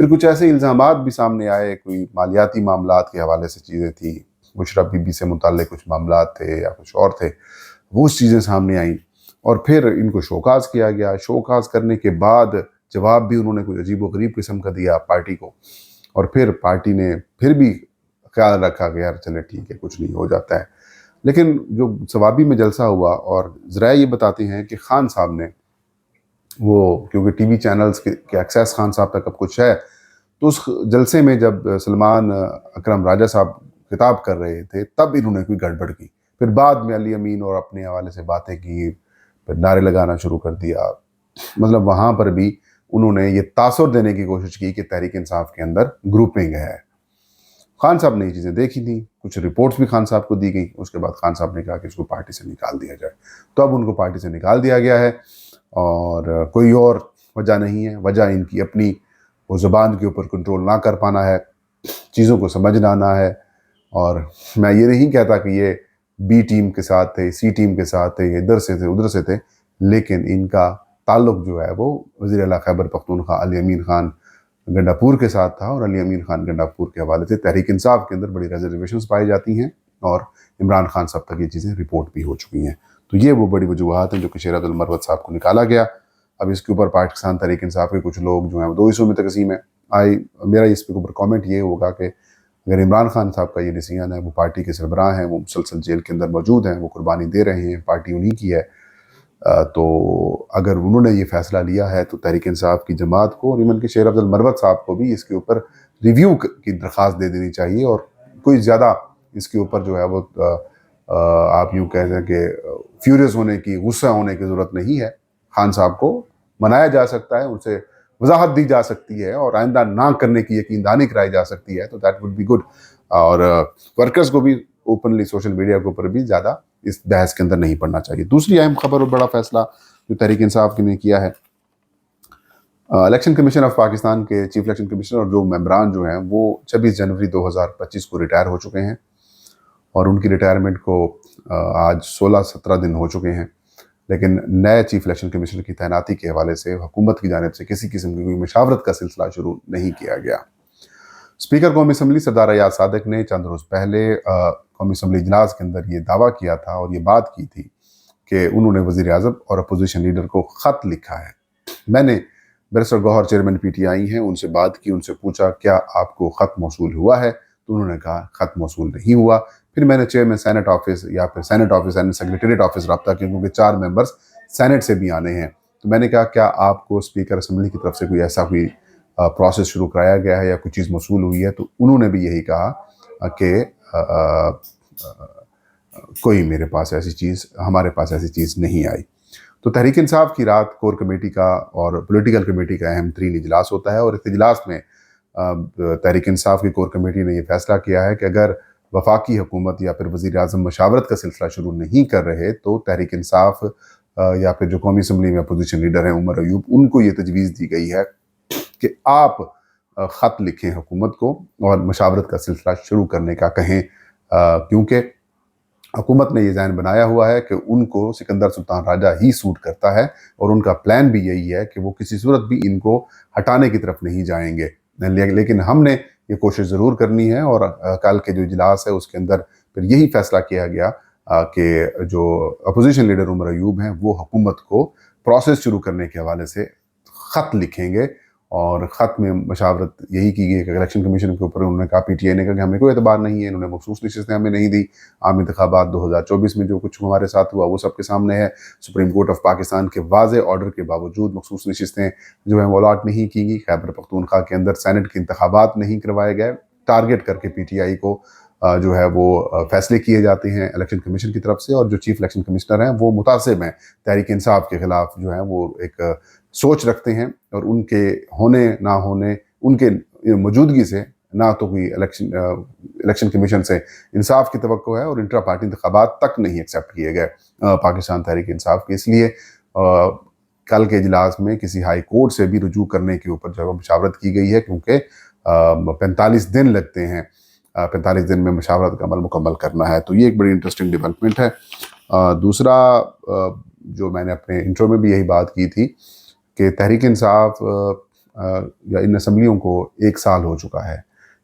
پھر کچھ ایسے الزامات بھی سامنے آئے، کوئی مالیاتی معاملات کے حوالے سے چیزیں تھیں، مشرف بی بی سے متعلق کچھ معاملات تھے یا کچھ اور تھے، وہ چیزیں سامنے آئیں، اور پھر ان کو شوکاز کیا گیا۔ شوکاز کرنے کے بعد جواب بھی انہوں نے کچھ عجیب و غریب قسم کا دیا پارٹی کو، اور پھر پارٹی نے پھر بھی خیال رکھا کہ یار چلے ٹھیک ہے، کچھ نہیں، ہو جاتا ہے۔ لیکن جو ثوابی میں جلسہ ہوا، اور ذرائع یہ بتاتے ہیں کہ خان صاحب نے وہ، کیونکہ ٹی وی چینلز کے ایکسیس خان صاحب تک اب کچھ ہے، تو اس جلسے میں جب سلمان اکرم راجہ صاحب خطاب کر رہے تھے تب انہوں نے کوئی گڑبڑ کی، پھر بعد میں علی امین اور اپنے حوالے سے باتیں کی، پھر نعرے لگانا شروع کر دیا۔ مطلب وہاں پر بھی انہوں نے یہ تاثر دینے کی کوشش کی کہ تحریک انصاف کے اندر گروپنگ ہے۔ خان صاحب نے یہ چیزیں دیکھی تھیں، کچھ رپورٹس بھی خان صاحب کو دی گئیں، اس کے بعد خان صاحب نے کہا کہ اس کو پارٹی سے نکال دیا جائے، تو اب ان کو پارٹی سے نکال دیا گیا ہے، اور کوئی اور وجہ نہیں ہے۔ وجہ ان کی اپنی وہ زبان کے اوپر کنٹرول نہ کر پانا ہے، چیزوں کو سمجھ نہ آنا ہے۔ اور میں یہ نہیں کہتا کہ یہ بی ٹیم کے ساتھ تھے، سی ٹیم کے ساتھ تھے، یہ ادھر سے تھے ادھر سے تھے، لیکن ان کا تعلق جو ہے وہ وزیر اعلیٰ خیبر پختونخوا علی امین خان گنڈاپور کے ساتھ تھا، اور علی امین خان گنڈاپور کے حوالے سے تحریک انصاف کے اندر بڑی ریزرویشنز پائی جاتی ہیں، اور عمران خان صاحب تک یہ چیزیں رپورٹ بھی ہو چکی ہیں۔ تو یہ وہ بڑی وجوہات ہیں جو کہ شیر عبد المروت صاحب کو نکالا گیا۔ اب اس کے اوپر پاکستان تحریک انصاف کے کچھ لوگ جو ہیں وہ دو حصوں میں تقسیم ہے۔ میرا اس کے اوپر کامنٹ یہ ہوگا کہ اگر عمران خان صاحب کا یہ ڈیسیژن ہے، وہ پارٹی کے سربراہ ہیں، وہ مسلسل جیل کے اندر موجود ہیں، وہ قربانی دے رہے ہیں، پارٹی انہی کی ہے، تو اگر انہوں نے یہ فیصلہ لیا ہے تو تحریک انصاف کی جماعت کو، اور ایون کہ شیر عبد المروت صاحب کو بھی اس کے اوپر ریویو کی درخواست دے دینی چاہیے، اور کوئی زیادہ اس کے اوپر جو ہے وہ آپ یوں کہہ دیں کہ فیوریس ہونے کی، غصہ ہونے کی ضرورت نہیں ہے۔ خان صاحب کو منایا جا سکتا ہے، ان سے وضاحت دی جا سکتی ہے، اور آئندہ نہ کرنے کی یقین دہانی کرائی جا سکتی ہے، تو دیٹ وڈ بی گڈ۔ اور ورکرز کو بھی اوپنلی سوشل میڈیا کے اوپر بھی زیادہ اس بحث کے اندر نہیں پڑنا چاہیے۔ دوسری اہم خبر اور بڑا فیصلہ جو تحریک انصاف نے کیا ہے، الیکشن کمیشن آف پاکستان کے چیف الیکشن کمشنر اور جو ممبران جو ہیں وہ 26 جنوری 2025 کو ریٹائر ہو چکے ہیں، اور ان کی ریٹائرمنٹ کو آج 16-17 دن ہو چکے ہیں، لیکن نئے چیف الیکشن کمیشنر کی تعیناتی کے حوالے سے حکومت کی جانب سے کسی قسم کی کوئی مشاورت کا سلسلہ شروع نہیں کیا گیا۔ اسپیکر قومی اسمبلی سردار ایاز صادق نے چند روز پہلے قومی اسمبلی اجلاس کے اندر یہ دعویٰ کیا تھا اور یہ بات کی تھی کہ انہوں نے وزیر اعظم اور اپوزیشن لیڈر کو خط لکھا ہے۔ میں نے barrister Gohar chairman P T I ہیں، ان سے بات کی، ان سے پوچھا کیا آپ کو خط موصول ہوا ہے، تو انہوں نے کہا خط موصول نہیں ہوا۔ پھر میں نے چیئرمین سینٹ آفس یا پھر senate office and secretariat office رابطہ کیا، کیونکہ 4 ممبرز سینٹ سے بھی آنے ہیں، تو میں نے کہا کیا آپ کو اسپیکر اسمبلی کی طرف سے کوئی ایسا کوئی پروسیس شروع کرایا گیا ہے یا کوئی چیز موصول ہوئی ہے، تو انہوں نے بھی یہی کہا کہ کوئی میرے پاس ایسی چیز، ہمارے پاس ایسی چیز نہیں آئی۔ تو تحریک انصاف کی رات کور کمیٹی کا اور پولیٹیکل کمیٹی کا اہم ترین اجلاس ہوتا ہے، اور اس اجلاس میں تحریک انصاف کی کور کمیٹی نے یہ فیصلہ کیا ہے کہ اگر وفاقی حکومت یا پھر وزیر اعظم مشاورت کا سلسلہ شروع نہیں کر رہے تو تحریک انصاف یا پھر جو قومی اسمبلی میں اپوزیشن لیڈر ہیں عمر ایوب، ان کو یہ تجویز دی گئی ہے کہ آپ خط لکھیں حکومت کو اور مشاورت کا سلسلہ شروع کرنے کا کہیں، کیونکہ حکومت نے یہ ذہن بنایا ہوا ہے کہ ان کو سکندر سلطان راجہ ہی سوٹ کرتا ہے، اور ان کا پلان بھی یہی ہے کہ وہ کسی صورت بھی ان کو ہٹانے کی طرف نہیں جائیں گے۔ لیکن ہم نے یہ کوشش ضرور کرنی ہے، اور کل کے جو اجلاس ہے اس کے اندر پھر یہی فیصلہ کیا گیا کہ جو اپوزیشن لیڈر عمر ایوب ہیں وہ حکومت کو پروسیس شروع کرنے کے حوالے سے خط لکھیں گے، اور خط میں مشاورت یہی کی گئی کہ الیکشن کمیشن کے اوپر انہوں نے کہا، پی ٹی آئی نے کہا کہ ہمیں کوئی اعتبار نہیں ہے، انہوں نے مخصوص نشستیں ہمیں نہیں دی، عام انتخابات 2024 میں جو کچھ ہمارے ساتھ ہوا وہ سب کے سامنے ہے، سپریم کورٹ آف پاکستان کے واضح آرڈر کے باوجود مخصوص نشستیں جو ہیں وہ الاٹ نہیں کی گئی، خیبر پختونخوا کے اندر سینٹ کے انتخابات نہیں کروائے گئے، ٹارگٹ کر کے پی ٹی آئی کو جو ہے وہ فیصلے کیے جاتے ہیں الیکشن کمیشن کی طرف سے، اور جو چیف الیکشن کمشنر ہیں وہ متعصب ہیں، تحریک انصاف کے خلاف جو ہیں وہ ایک سوچ رکھتے ہیں، اور ان کے ہونے نہ ہونے، ان کے موجودگی سے نہ تو کوئی الیکشن کمیشن سے انصاف کی توقع ہے، اور انٹرا پارٹی انتخابات تک نہیں ایکسیپٹ کیے گئے پاکستان تحریک انصاف کے۔ اس لیے کل کے اجلاس میں کسی ہائی کورٹ سے بھی رجوع کرنے کے اوپر جو ہے مشاورت کی گئی ہے، کیونکہ 45 دن لگتے ہیں، 45 دن میں مشاورت کا عمل مکمل کرنا ہے، تو یہ ایک بڑی انٹرسٹنگ ڈیولپمنٹ ہے۔ دوسرا جو میں نے اپنے انٹرو میں بھی یہی بات کی تھی کہ تحریک انصاف یا ان اسمبلیوں کو 1 سال ہو چکا ہے.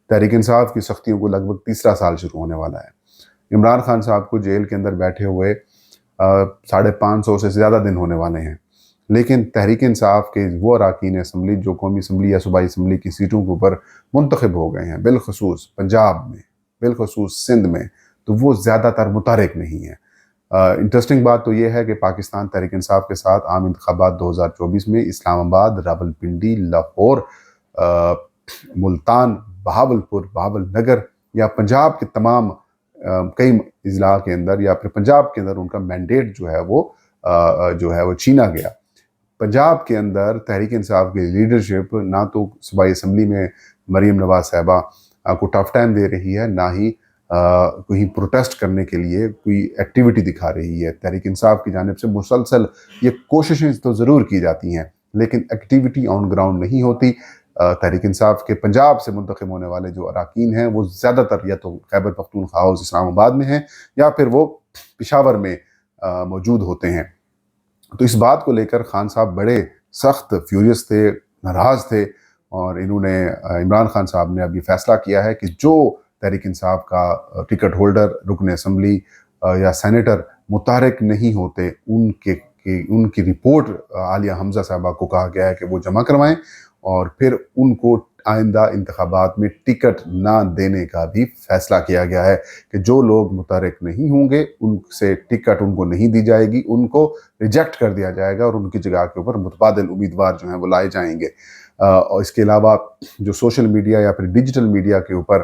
تحریک انصاف کی سختیوں کو لگ بھگ تیسرا سال شروع ہونے والا ہے. عمران خان صاحب کو جیل کے اندر بیٹھے ہوئے 550 سے زیادہ دن ہونے والے ہیں، لیکن تحریک انصاف کے وہ اراکین اسمبلی جو قومی اسمبلی یا صوبائی اسمبلی کی سیٹوں کے اوپر منتخب ہو گئے ہیں، بالخصوص پنجاب میں، بالخصوص سندھ میں، تو وہ زیادہ تر متحرک نہیں ہیں. انٹرسٹنگ بات تو یہ ہے کہ پاکستان تحریک انصاف کے ساتھ عام انتخابات 2024 میں اسلام آباد، راولپنڈی، لاہور، ملتان، بہاولپور، بہاول نگر یا پنجاب کے تمام کئی اضلاع کے اندر یا پھر پنجاب کے اندر ان کا مینڈیٹ جو ہے وہ چھینا گیا. پنجاب کے اندر تحریک انصاف کی لیڈرشپ نہ تو صوبائی اسمبلی میں مریم نواز صاحبہ کو ٹف ٹائم دے رہی ہے، نہ ہی کہیں پروٹیسٹ کرنے کے لیے کوئی ایکٹیویٹی دکھا رہی ہے. تحریک انصاف کی جانب سے مسلسل یہ کوششیں تو ضرور کی جاتی ہیں، لیکن ایکٹیویٹی آن گراؤنڈ نہیں ہوتی. تحریک انصاف کے پنجاب سے منتخب ہونے والے جو اراکین ہیں وہ زیادہ تر یا تو خیبر پختونخوا ہاؤس اسلام آباد میں ہیں یا پھر وہ پشاور میں موجود ہوتے ہیں. تو اس بات کو لے کر خان صاحب بڑے سخت فیوریس تھے، ناراض تھے، اور انہوں نے عمران خان صاحب نے اب یہ فیصلہ کیا ہے کہ جو تحریک انصاف کا ٹکٹ ہولڈر، رکن اسمبلی یا سینیٹر متحرک نہیں ہوتے، ان کی رپورٹ عالیہ حمزہ صاحبہ کو کہا گیا ہے کہ وہ جمع کروائیں، اور پھر ان کو آئندہ انتخابات میں ٹکٹ نہ دینے کا بھی فیصلہ کیا گیا ہے کہ جو لوگ متحرک نہیں ہوں گے ان سے ٹکٹ ان کو نہیں دی جائے گی، ان کو ریجیکٹ کر دیا جائے گا اور ان کی جگہ کے اوپر متبادل امیدوار جو ہیں وہ لائے جائیں گے. اور اس کے علاوہ جو سوشل میڈیا یا پھر ڈیجیٹل میڈیا کے اوپر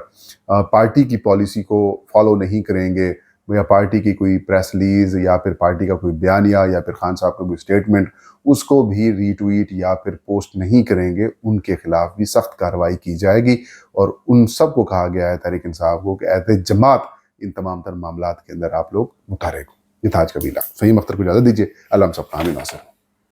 پارٹی کی پالیسی کو فالو نہیں کریں گے، یا پارٹی کی کوئی پریس ریلیز یا پھر پارٹی کا کوئی بیانیہ یا پھر خان صاحب کا کوئی سٹیٹمنٹ، اس کو بھی ری ٹویٹ یا پھر پوسٹ نہیں کریں گے، ان کے خلاف بھی سخت کارروائی کی جائے گی. اور ان سب کو کہا گیا ہے تحریک انصاف کو کہ ایز جماعت ان تمام تر معاملات کے اندر آپ لوگ متحرک ہوں. یہ تھا آج کا ویلا. فہیم اختر کو اجازت دیجیے. اللہ ہم سب کا حامی ناصر.